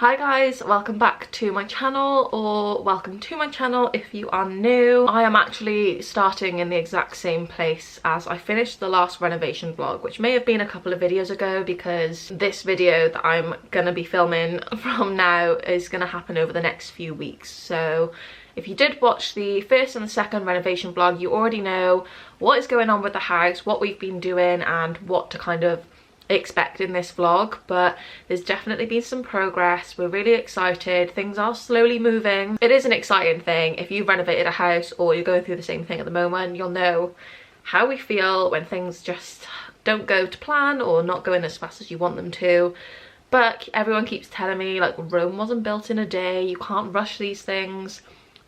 Hi guys, welcome back to my channel, or welcome to my channel if you are new. I am actually starting in the exact same place as I finished the last renovation vlog, which may have been a couple of videos ago because this video that I'm gonna be filming from now is gonna happen over the next few weeks. So if you did watch the first and the second renovation vlog, you already know what is going on with the house, what we've been doing and what to kind of expect in this vlog. But there's definitely been some progress. We're really excited. Things are slowly moving. It is an exciting thing. If you've renovated a house or you're going through the same thing at the moment, you'll know how we feel when things just don't go to plan or not going as fast as you want them to. But everyone keeps telling me like Rome wasn't built in a day, you can't rush these things,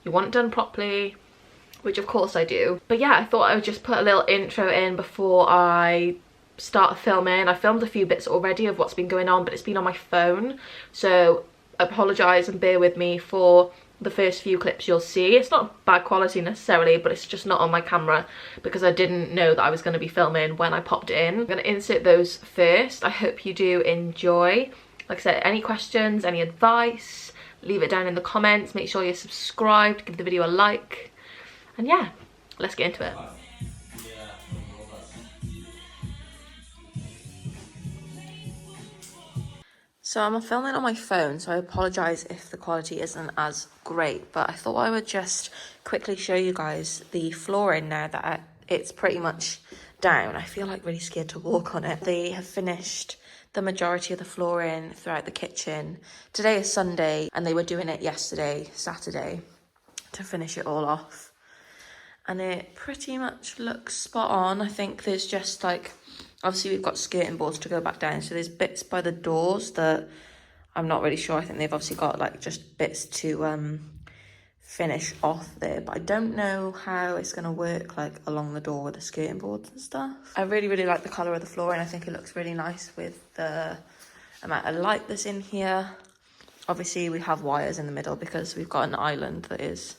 you want it done properly, which of course I do. But yeah, I thought I would just put a little intro in before I start filming. I filmed a few bits already of what's been going on, but it's been on my phone, so apologise and bear with me for the first few clips you'll see. It's not bad quality necessarily, but it's just not on my camera because I didn't know that I was going to be filming when I popped in. I'm going to insert those first. I hope you do enjoy. Like I said, any questions, any advice, leave it down in the comments. Make sure you're subscribed, give the video a like, and yeah, let's get into it. So I'm filming on my phone, so I apologise if the quality isn't as great, but I thought I would just quickly show you guys the flooring now that it's pretty much down. I feel like really scared to walk on it. They have finished the majority of the flooring throughout the kitchen. Today is Sunday and they were doing it yesterday, Saturday, to finish it all off. And it pretty much looks spot on. I think there's just like, obviously we've got skirting boards to go back down, so there's bits by the doors that I'm not really sure. I think they've obviously got like just bits to finish off there, but I don't know how it's going to work like along the door with the skirting boards and stuff. I really like the colour of the flooring. I think it looks really nice with the amount of light that's in here. Obviously we have wires in the middle because we've got an island that is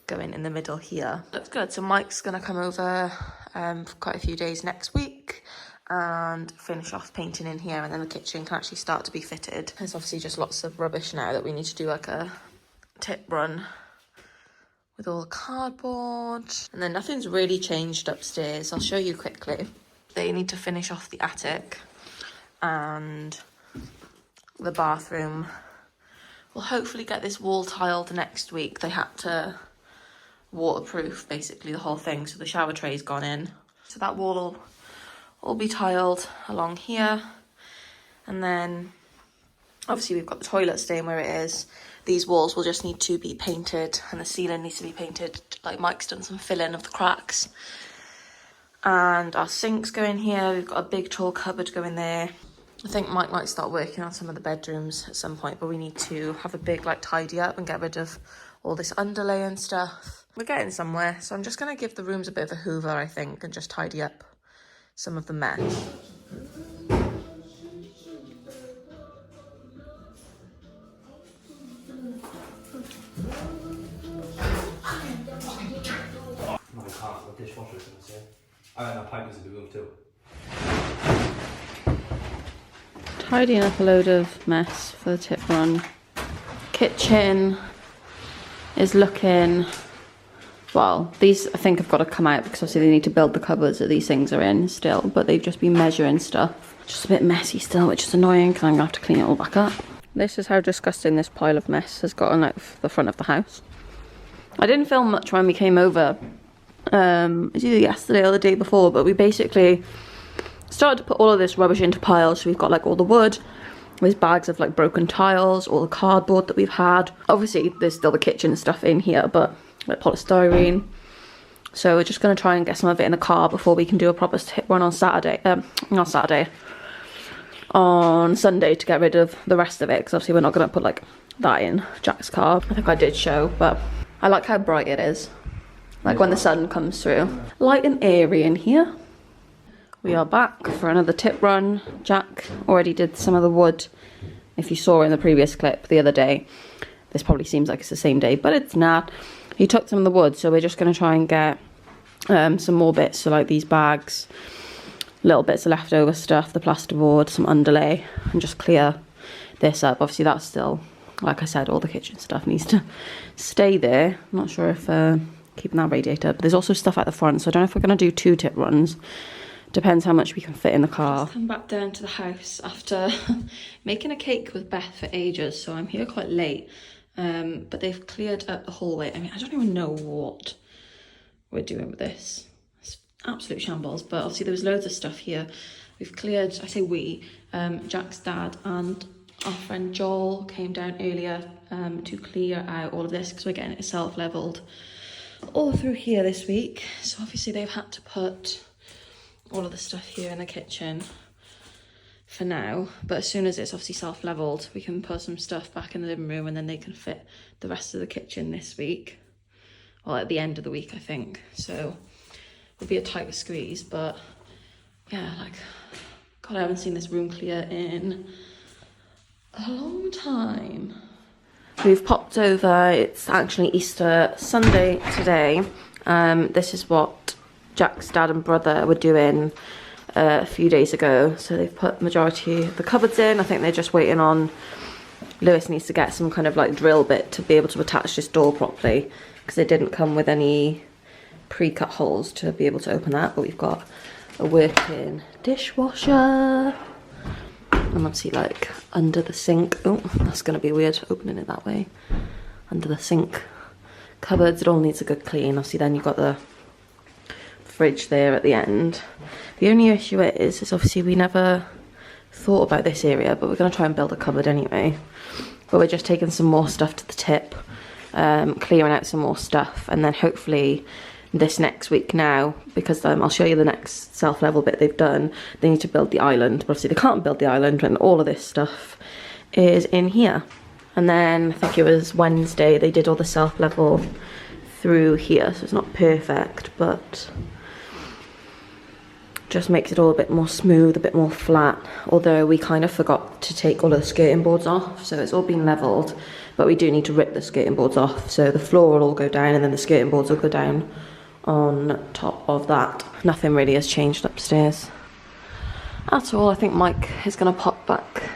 going in the middle here. Looks good. So Mike's going to come over for quite a few days next week and finish off painting in here, and then the kitchen can actually start to be fitted. There's obviously just lots of rubbish now that we need to do like a tip run with all the cardboard. And then nothing's really changed upstairs. I'll show you quickly. They need to finish off the attic and the bathroom. We'll hopefully get this wall tiled next week. They had to waterproof basically the whole thing, so the shower tray's gone in. So that wall will all be tiled along here. And then obviously we've got the toilet staying where it is. These walls will just need to be painted and the ceiling needs to be painted. Like Mike's done some filling of the cracks. And our sinks go in here. We've got a big tall cupboard going there. I think Mike might start working on some of the bedrooms at some point, but we need to have a big like tidy up and get rid of all this underlay and stuff. We're getting somewhere, so I'm just going to give the rooms a bit of a hoover, I think, and just tidy up some of the mess. No, we can't. The dishwasher is in the sink. I think that pipe needs to be moved too. Tidying up a load of mess for the tip run. Kitchen is looking, well, these I think have got to come out because obviously they need to build the cupboards that these things are in still, but they've just been measuring stuff. Just a bit messy still, which is annoying because I'm gonna have to clean it all back up. This is how disgusting this pile of mess has gotten out the front of the house. I didn't film much when we came over, it was either yesterday or the day before, but we basically started to put all of this rubbish into piles. So we've got like all the wood, there's bags of like broken tiles, all the cardboard that we've had. Obviously there's still the kitchen stuff in here, but like polystyrene. So we're just going to try and get some of it in the car before we can do a proper tip run on Saturday. Not Saturday. On Sunday to get rid of the rest of it, because obviously we're not going to put like that in Jack's car. I think I did show, but I like how bright it is. Like when the sun comes through. Light and airy in here. We are back for another tip run. Jack already did some of the wood. If you saw in the previous clip the other day, this probably seems like it's the same day, but it's not. He took some of the wood, so we're just going to try and get some more bits, so like these bags, little bits of leftover stuff, the plasterboard, some underlay, and just clear this up. Obviously that's still, like I said, all the kitchen stuff needs to stay there. I'm not sure if keeping that radiator up. But there's also stuff at the front, so I don't know if we're going to do 2 tip runs. Depends how much we can fit in the car. Just come back down to the house after making a cake with Beth for ages, so I'm here quite late. But they've cleared up the hallway. I mean, I don't even know what we're doing with this. It's absolute shambles, but obviously there was loads of stuff here. We've cleared, I say we, Jack's dad and our friend Joel came down earlier to clear out all of this because we're getting it self-leveled all through here this week. So obviously they've had to put all of the stuff here in the kitchen for now, but as soon as it's obviously self-leveled, we can put some stuff back in the living room and then they can fit the rest of the kitchen this week, or at the end of the week, I think. So it'll be a tighter squeeze, but yeah, like, God, I haven't seen this room clear in a long time. We've popped over, it's actually Easter Sunday today. This is what Jack's dad and brother were doing a few days ago. So they've put majority of the cupboards in. I think they're just waiting on, Lewis needs to get some kind of like drill bit to be able to attach this door properly, because it didn't come with any pre-cut holes to be able to open that. But we've got a working dishwasher. And obviously like under the sink. Oh, that's going to be weird opening it that way. Under the sink cupboards, it all needs a good clean. Obviously then you've got the fridge there at the end. The only issue is obviously we never thought about this area, but we're going to try and build a cupboard anyway. But we're just taking some more stuff to the tip, clearing out some more stuff, and then hopefully this next week now, because I'll show you the next self-level bit they've done, they need to build the island. But obviously they can't build the island when all of this stuff is in here. And then I think it was Wednesday they did all the self-level through here, so it's not perfect, but just makes it all a bit more smooth, a bit more flat. Although we kind of forgot to take all of the skirting boards off, so it's all been leveled, but we do need to rip the skirting boards off. So the floor will all go down and then the skirting boards will go down on top of that. Nothing really has changed upstairs at all. I think Mike is going to pop back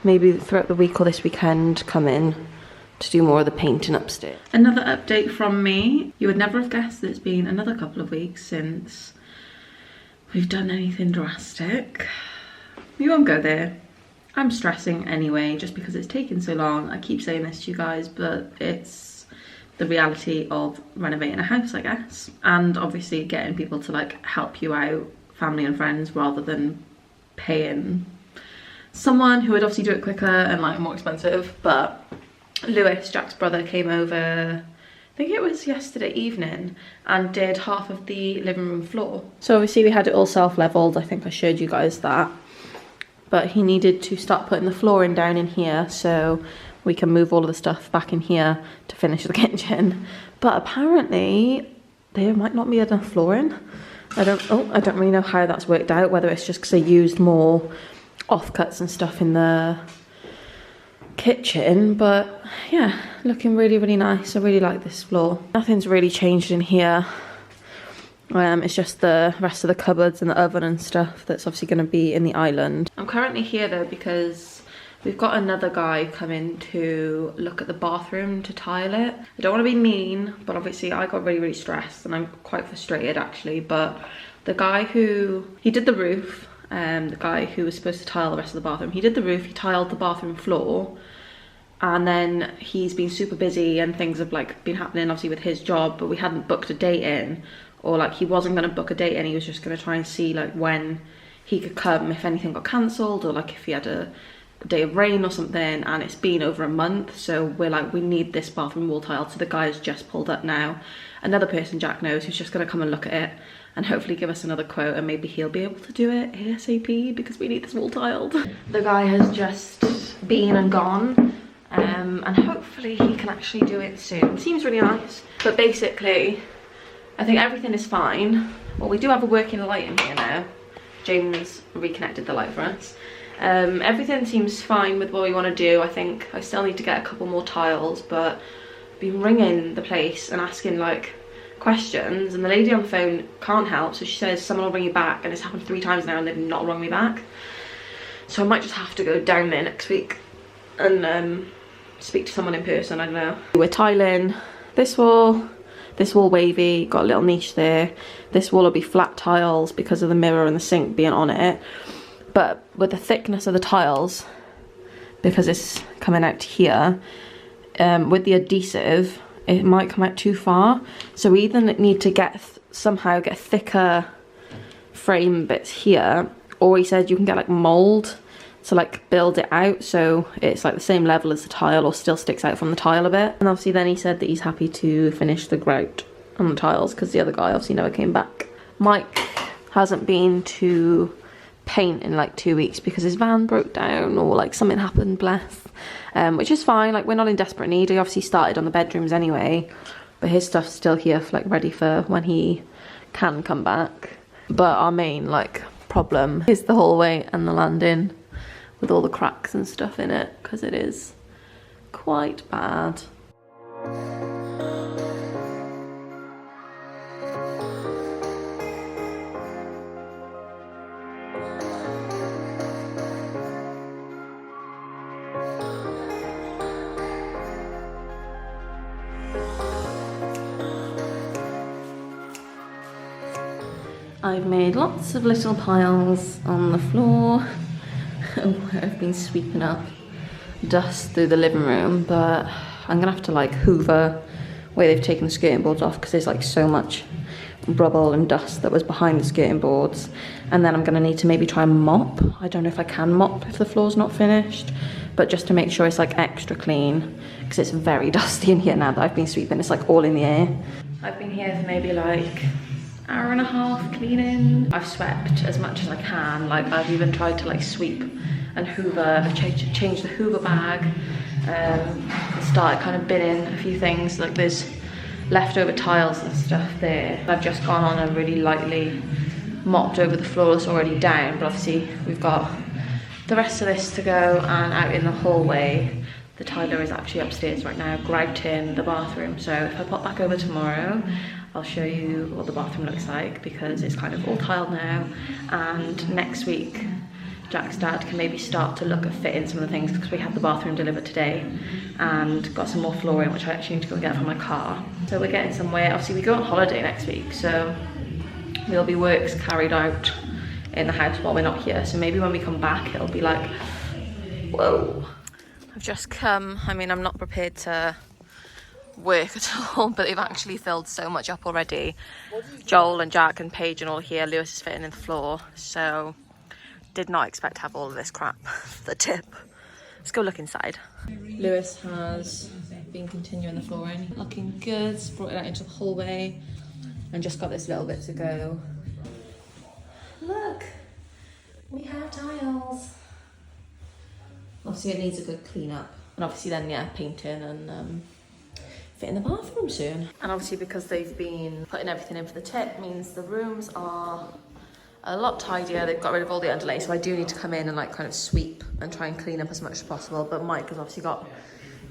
maybe throughout the week or this weekend, come in to do more of the painting upstairs. Another update from me. You would never have guessed that it's been another couple of weeks since we've done anything drastic. We won't go there. I'm stressing anyway, just because it's taken so long. I keep saying this to you guys, but it's the reality of renovating a house, I guess. And obviously getting people to like help you out, family and friends, rather than paying someone who would obviously do it quicker and like more expensive. But Lewis, Jack's brother, came over, I think it was yesterday evening, and did half of the living room floor. So obviously we had it all self-leveled. I think I showed you guys that. But he needed to start putting the flooring down in here so we can move all of the stuff back in here to finish the kitchen. But apparently there might not be enough flooring. I don't really know how that's worked out, whether it's just because they used more offcuts and stuff in the kitchen. But yeah, looking really, really nice. I really like this floor. Nothing's really changed in here. It's just the rest of the cupboards and the oven and stuff that's obviously going to be in the island. I'm currently here though because we've got another guy coming to look at the bathroom to tile it. I don't want to be mean, but obviously I got really, really stressed and I'm quite frustrated actually. But the guy he did the roof, the guy who was supposed to tile the rest of the bathroom, he did the roof, he tiled the bathroom floor, and then he's been super busy and things have like been happening obviously with his job, but we hadn't booked a date in, or like he wasn't going to book a date in, he was just going to try and see like when he could come if anything got cancelled, or like if he had a day of rain or something. And it's been over a month, so we're like, we need this bathroom wall tiled. So the guy has just pulled up now, another person Jack knows, who's just going to come and look at it and hopefully give us another quote, and maybe he'll be able to do it ASAP because we need this wall tiled. The guy has just been and gone, and hopefully he can actually do it soon. Seems really nice. But basically I think everything is fine. Well, we do have a working light in here now. James reconnected the light for us. Everything seems fine with what we want to do. I think I still need to get a couple more tiles, but I've been ringing the place and asking like questions, and the lady on the phone can't help, so she says someone will ring you back, and it's happened 3 times now and they've not rung me back. So I might just have to go down there next week and speak to someone in person, I don't know. We're tiling this wall wavy, got a little niche there. This wall will be flat tiles because of the mirror and the sink being on it. But with the thickness of the tiles, because it's coming out here, with the adhesive, it might come out too far. So we either need to somehow get thicker frame bits here, or he said you can get like mold to like build it out so it's like the same level as the tile or still sticks out from the tile a bit. And obviously then he said that he's happy to finish the grout on the tiles because the other guy obviously never came back. Mike hasn't been to paint in like 2 weeks because his van broke down or like something happened, bless. Which is fine, like we're not in desperate need. He obviously started on the bedrooms anyway, but his stuff's still here for, like ready for when he can come back. But our main like problem is the hallway and the landing with all the cracks and stuff in it because it is quite bad. I've made lots of little piles on the floor where I've been sweeping up dust through the living room, but I'm gonna have to like hoover where they've taken the skirting boards off because there's like so much rubble and dust that was behind the skirting boards. And then I'm gonna need to maybe try and mop. I don't know if I can mop if the floor's not finished, but just to make sure it's like extra clean because it's very dusty in here now that I've been sweeping. It's like all in the air. I've been here for maybe like hour and a half cleaning. I've swept as much as I can. Like I've even tried to like sweep and hoover. I've changed the hoover bag. Started kind of binning a few things. Like there's leftover tiles and stuff there. I've just gone on and really lightly mopped over the floor that's already down. But obviously we've got the rest of this to go. And out in the hallway, the tiler is actually upstairs right now, grouting the bathroom. So if I pop back over tomorrow, I'll show you what the bathroom looks like because it's kind of all tiled now. And next week, Jack's dad can maybe start to look at fitting some of the things because we had the bathroom delivered today and got some more flooring, which I actually need to go and get from my car. So we're getting somewhere. Obviously we go on holiday next week, so there'll be works carried out in the house while we're not here. So maybe when we come back, it'll be like, whoa. I've just come, I mean, I'm not prepared to work at all, but they've actually filled so much up already. Joel and Jack and Paige and all here. Lewis is fitting in the floor, so did not expect to have all of this crap for the tip. Let's go look inside. Lewis has been continuing the flooring, looking good. Brought it out into the hallway and just got this little bit to go. Look, we have tiles. Obviously it needs a good clean up, and obviously then yeah, painting and fit in the bathroom soon. And obviously because they've been putting everything in for the tip means the rooms are a lot tidier. They've got rid of all the underlay, so I do need to come in and like kind of sweep and try and clean up as much as possible. But Mike has obviously got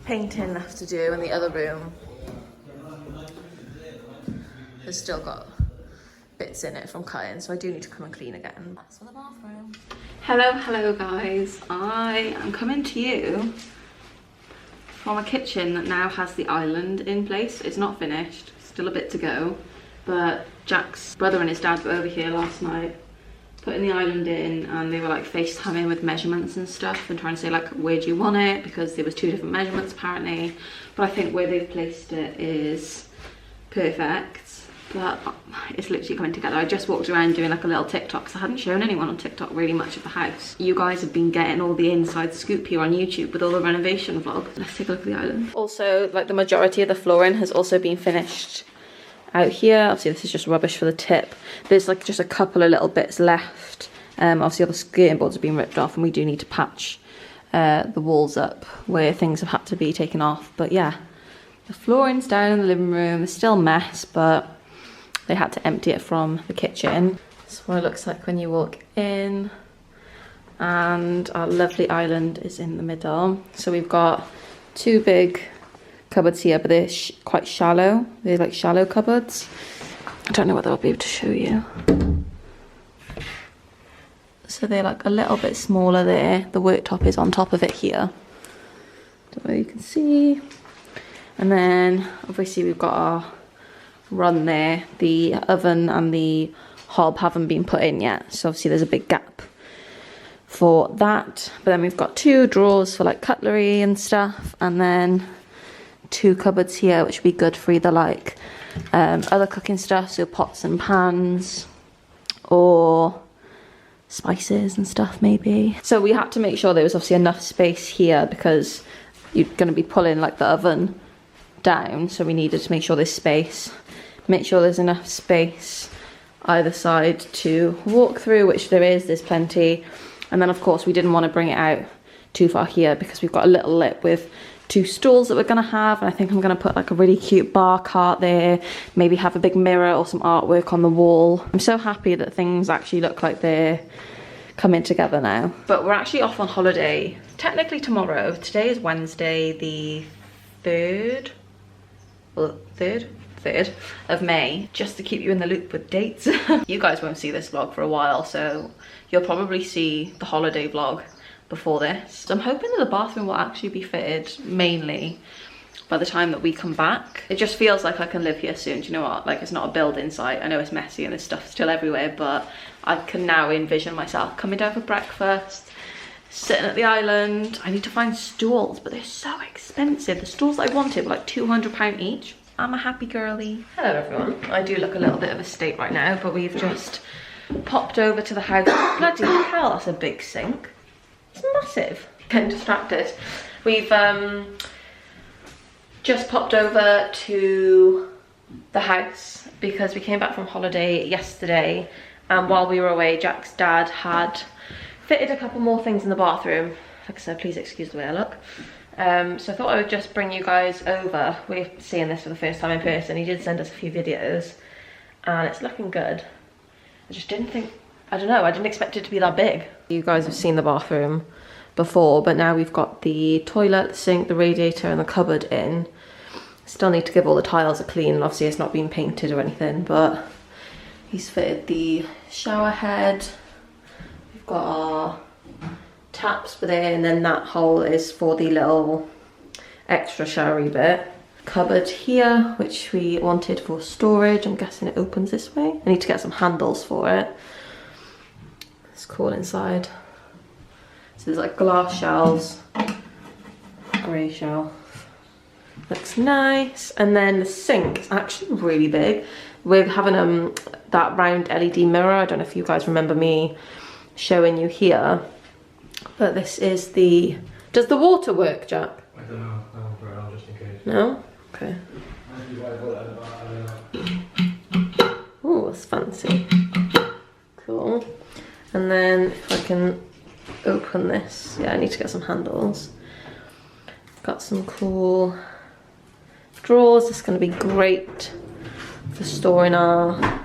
painting left to do, and the other room has still got bits in it from cutting, so I do need to come and clean again. That's for the bathroom. Hello guys, I am coming to you from a kitchen that now has the island in place. It's not finished, still a bit to go, but Jack's brother and his dad were over here last night putting the island in, and they were like FaceTiming with measurements and stuff and trying to say like, where do you want it, because there was 2 different measurements apparently. But I think where they've placed it is perfect. But it's literally coming together. I just walked around doing like a little TikTok because I hadn't shown anyone on TikTok really much of the house. You guys have been getting all the inside scoop here on YouTube with all the renovation vlogs. Let's take a look at the island. Also, like the majority of the flooring has also been finished out here. Obviously this is just rubbish for the tip. There's like just a couple of little bits left. Obviously all the skirting boards have been ripped off and we do need to patch the walls up where things have had to be taken off. But yeah, the flooring's down in the living room. It's still a mess, but they had to empty it from the kitchen. This is what it looks like when you walk in. And our lovely island is in the middle. So we've got 2 big cupboards here, but they're quite shallow. They're like shallow cupboards. I don't know whether I'll be able to show you. So they're like a little bit smaller there. The worktop is on top of it here. So you can see. And then obviously we've got our run there. The oven and the hob haven't been put in yet, so obviously there's a big gap for that. But then we've got 2 drawers for like cutlery and stuff, and then 2 cupboards here, which would be good for either like other cooking stuff, so pots and pans, or spices and stuff maybe. So we had to make sure there was obviously enough space here because you're going to be pulling like the oven down, so we needed to make sure there's space, make sure there's enough space either side to walk through, which there's plenty. And then of course we didn't want to bring it out too far here because we've got a little lip with 2 stools that we're going to have, and I think I'm going to put like a really cute bar cart there, maybe have a big mirror or some artwork on the wall. I'm so happy that things actually look like they're coming together now. But we're actually off on holiday technically tomorrow. Today is Wednesday the 3rd of May, just to keep you in the loop with dates. You guys won't see this vlog for a while, so you'll probably see the holiday vlog before this. So I'm hoping that the bathroom will actually be fitted mainly by the time that we come back. It just feels like I can live here soon. Do you know what? Like, it's not a building site. I know it's messy and there's stuff still everywhere, but I can now envision myself coming down for breakfast, sitting at the island. I need to find stools, but they're so expensive. The stools I wanted were like £200 each. I'm a happy girly. Hello everyone. I do look a little bit of a state right now, but we've just popped over to the house. Bloody hell, that's a big sink. It's massive. Getting distracted. We've just popped over to the house because we came back from holiday yesterday, and while we were away, Jack's dad had fitted a couple more things in the bathroom. Like I said, please excuse the way I look. So I thought I would just bring you guys over. We're seeing this for the first time in person. He did send us a few videos and it's looking good. I just didn't think, I don't know, I didn't expect it to be that big. You guys have seen the bathroom before, but now we've got the toilet, the sink, the radiator and the cupboard in. Still need to give all the tiles a clean. Obviously it's not been painted or anything, but he's fitted the shower head. We've got our taps for there, and then that hole is for the little extra showery bit. Cupboard here, which we wanted for storage. I'm guessing it opens this way. I need to get some handles for it. It's cool inside. So there's like glass shelves, grey shelf. Looks nice. And then the sink is actually really big. We're having that round LED mirror. I don't know if you guys remember me showing you here. But this is the... Does the water work, Jack? I don't know. I won't put it on just in case. No? Okay. Oh, that's fancy. Cool. And then if I can open this... Yeah, I need to get some handles. Got some cool drawers. This is going to be great for storing our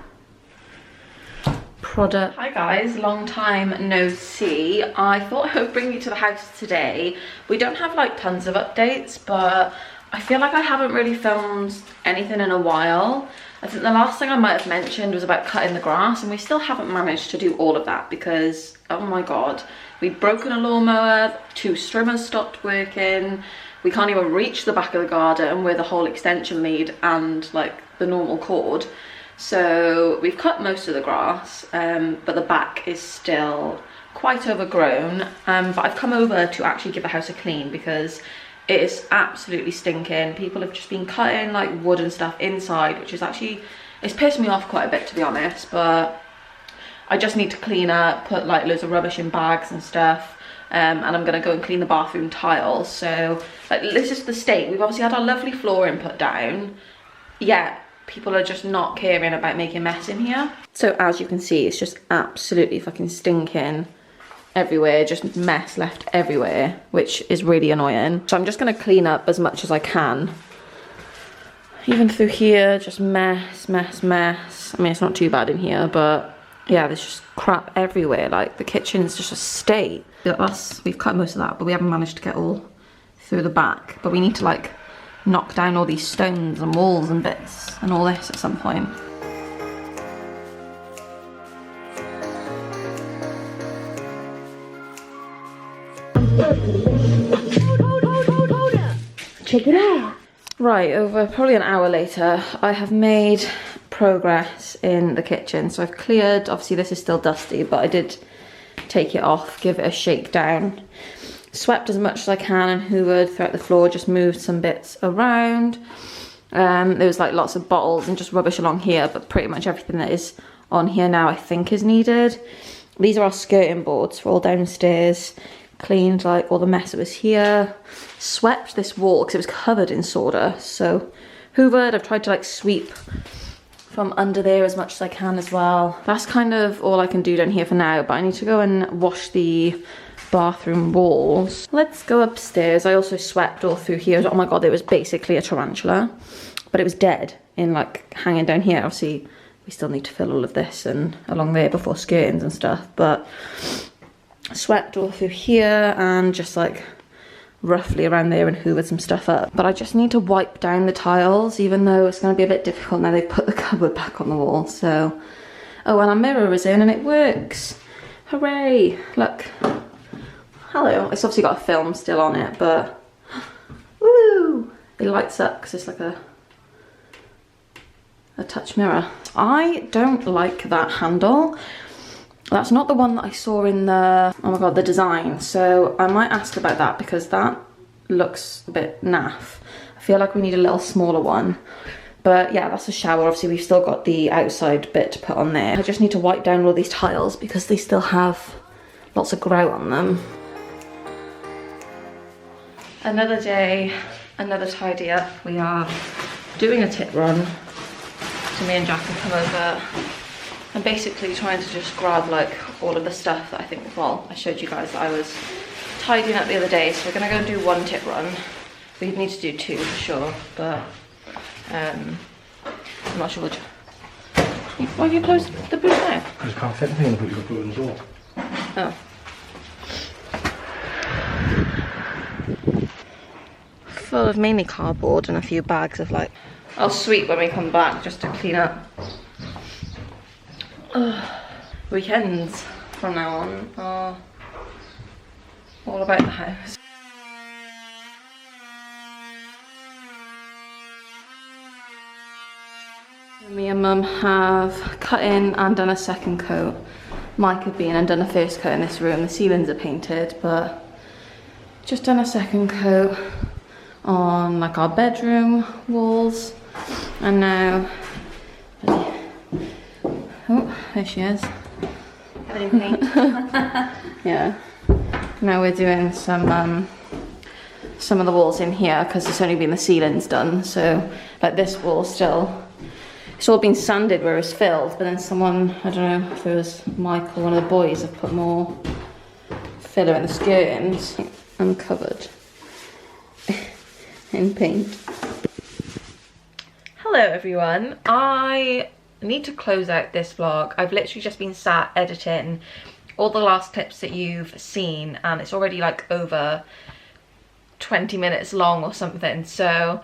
product. Hi guys, long time no see. I thought I would bring you to the house today. We don't have like tons of updates, but I feel like I haven't really filmed anything in a while. I think the last thing I might have mentioned was about cutting the grass, and we still haven't managed to do all of that because, oh my god, we've broken a lawnmower, 2 strimmers stopped working, we can't even reach the back of the garden with the whole extension lead and like the normal cord. So we've cut most of the grass, but the back is still quite overgrown. But I've come over to actually give the house a clean because it is absolutely stinking. People have just been cutting like wood and stuff inside, which is actually, it's pissed me off quite a bit to be honest. But I just need to clean up, put like loads of rubbish in bags and stuff. And I'm gonna go and clean the bathroom tiles. So like, this is the state. We've obviously had our lovely flooring put down. Yeah. People are just not caring about making a mess in here. So as you can see, it's just absolutely fucking stinking everywhere, just mess left everywhere, which is really annoying. So I'm just gonna clean up as much as I can. Even through here, just mess, mess, mess. I mean, it's not too bad in here, but yeah, there's just crap everywhere. Like the kitchen's just a state. We've cut most of that, but we haven't managed to get all through the back. But we need to like knock down all these stones and walls and bits and all this at some point. Check it out. Right, over probably an hour later, I have made progress in the kitchen. So I've cleared, obviously this is still dusty, but I did take it off, give it a shake down. Swept as much as I can and hoovered throughout the floor, just moved some bits around. There was like lots of bottles and just rubbish along here, but pretty much everything that is on here now I think is needed. These are our skirting boards for all downstairs. Cleaned like all the mess that was here. Swept this wall because it was covered in sawdust. So hoovered, I've tried to like sweep from under there as much as I can as well. That's kind of all I can do down here for now, but I need to go and wash the bathroom walls. Let's go upstairs. I also swept all through here. Oh my god, there was basically a tarantula, but it was dead in like hanging down here. Obviously we still need to fill all of this and along there before skirtings and stuff, but swept all through here and just like roughly around there and hoovered some stuff up. But I just need to wipe down the tiles, even though it's going to be a bit difficult now they've put the cupboard back on the wall. So, oh, and our mirror is in and it works. Hooray! Look. Hello. It's obviously got a film still on it, but woo! It lights up because it's like a touch mirror. I don't like that handle. That's not the one that I saw in the, oh my god, the design. So I might ask about that because that looks a bit naff. I feel like we need a little smaller one. But yeah, that's a shower. Obviously we've still got the outside bit to put on there. I just need to wipe down all these tiles because they still have lots of grout on them. Another day, another tidy up. We are doing a tip run. So me and Jack have come over. I'm basically trying to just grab like all of the stuff that I think, well, I showed you guys that I was tidying up the other day. So we're gonna go and do one tip run. We need to do two for sure, but I'm not sure which. Why have you closed the boot now? Because I can't fit anything in the boot, you've got to put it in the door. Oh. Full of mainly cardboard and a few bags of like, I'll sweep when we come back just to clean up. Weekends from now on are all about the house. Me and Mum have cut in and done a second coat. Mike had been and done a first coat in this room. The ceilings are painted, but just done a second coat on like our bedroom walls. And now, oh, there she is. Covered in paint. Yeah. Now we're doing some of the walls in here because it's only been the ceilings done. So like this wall still, it's all been sanded where it's filled, but then someone, I don't know if it was Mike or one of the boys, have put more filler in the skirtings. I'm covered in paint. Hello everyone. I need to close out this vlog. I've literally just been sat editing all the last clips that you've seen and it's already like over 20 minutes long or something. So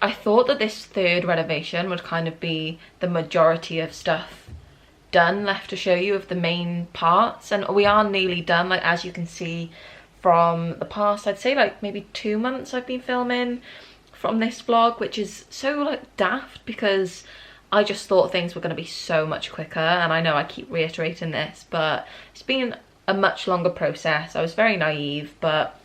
I thought that this third renovation would kind of be the majority of stuff done, left to show you of the main parts, and we are nearly done. Like as you can see from the past, I'd say like maybe 2 months I've been filming from this vlog, which is so like daft because I just thought things were going to be so much quicker, and I know I keep reiterating this, but it's been a much longer process. I was very naive, but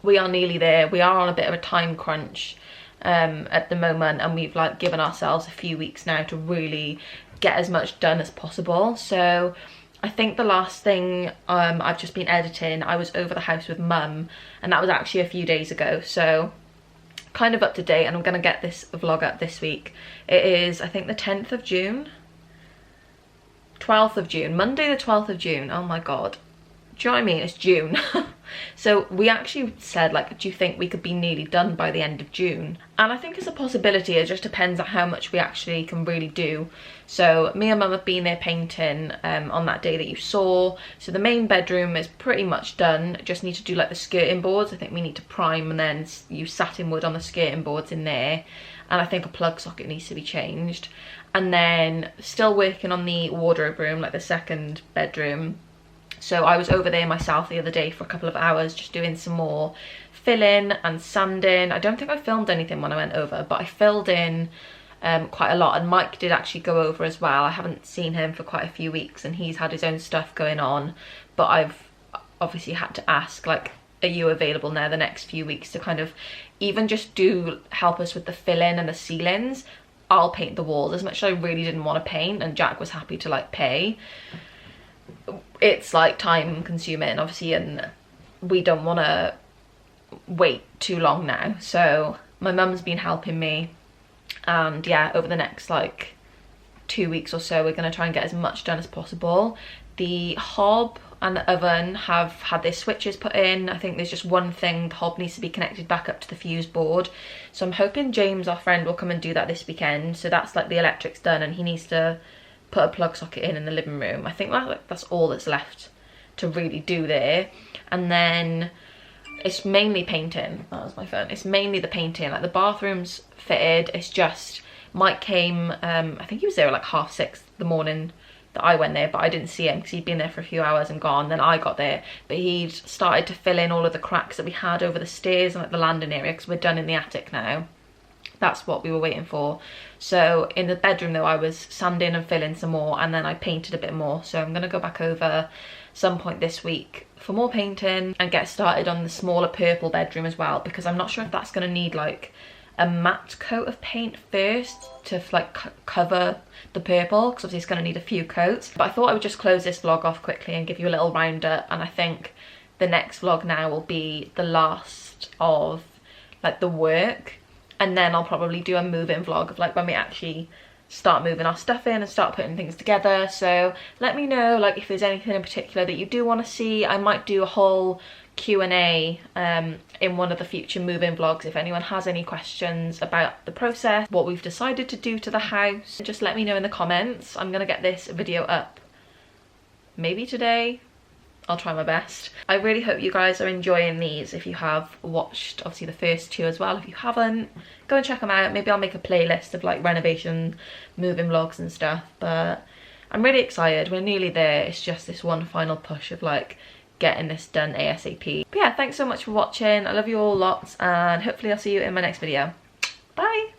we are nearly there. We are on a bit of a time crunch at the moment, and we've like given ourselves a few weeks now to really get as much done as possible. So I think the last thing I've just been editing, I was over the house with Mum, and that was actually a few days ago. So kind of up to date, and I'm gonna get this vlog up this week. It is, I think, the 10th of June, 12th of June, Monday the 12th of June. Oh my god, do you know what I mean? It's June. So we actually said, like, do you think we could be nearly done by the end of June? And I think it's a possibility. It just depends on how much we actually can really do. So me and Mum have been there painting on that day that you saw. So the main bedroom is pretty much done. Just need to do like the skirting boards. I think we need to prime and then use satin wood on the skirting boards in there. And I think a plug socket needs to be changed. And then still working on the wardrobe room, like the second bedroom. So I was over there myself the other day for a couple of hours just doing some more filling and sanding. I don't think I filmed anything when I went over, but I filled in quite a lot, and Mike did actually go over as well. I haven't seen him for quite a few weeks and he's had his own stuff going on, but I've obviously had to ask, like, are you available now the next few weeks to kind of even just help us with the filling and the ceilings. I'll paint the walls, as much as I really didn't want to paint and Jack was happy to like pay. It's like time consuming obviously, and we don't want to wait too long now, so my mum's been helping me, and yeah, over the next like 2 weeks or so we're going to try and get as much done as possible. The hob and the oven have had their switches put in. I think there's just one thing, the hob needs to be connected back up to the fuse board, so I'm hoping James, our friend, will come and do that this weekend. So that's like the electric's done and he needs to put a plug socket in the living room. I think that's all that's left to really do there. And then it's mainly painting. That was my phone. It's mainly the painting. Like the bathroom's fitted. It's just Mike came, I think he was there at like 6:30 the morning that I went there, but I didn't see him because he'd been there for a few hours and gone. Then I got there, but he'd started to fill in all of the cracks that we had over the stairs and like the landing area, because we're done in the attic now. That's what we were waiting for. So in the bedroom though, I was sanding and filling some more, and then I painted a bit more. So I'm gonna go back over some point this week for more painting and get started on the smaller purple bedroom as well, because I'm not sure if that's gonna need like a matte coat of paint first to like cover the purple, because obviously it's going to need a few coats. But I thought I would just close this vlog off quickly and give you a little roundup, and I think the next vlog now will be the last of like the work, and then I'll probably do a move-in vlog of like when we actually start moving our stuff in and start putting things together. So let me know like if there's anything in particular that you do want to see. I might do a whole Q&A in one of the future move-in vlogs if anyone has any questions about the process, what we've decided to do to the house. Just let me know in the comments. I'm gonna get this video up maybe today. I'll try my best. I really hope you guys are enjoying these. If you have watched obviously the first two as well, if you haven't, go and check them out. Maybe I'll make a playlist of like renovation move-in vlogs and stuff, but I'm really excited. We're nearly there. It's just this one final push of like getting this done ASAP. But yeah, thanks so much for watching. I love you all lots, and hopefully I'll see you in my next video. Bye.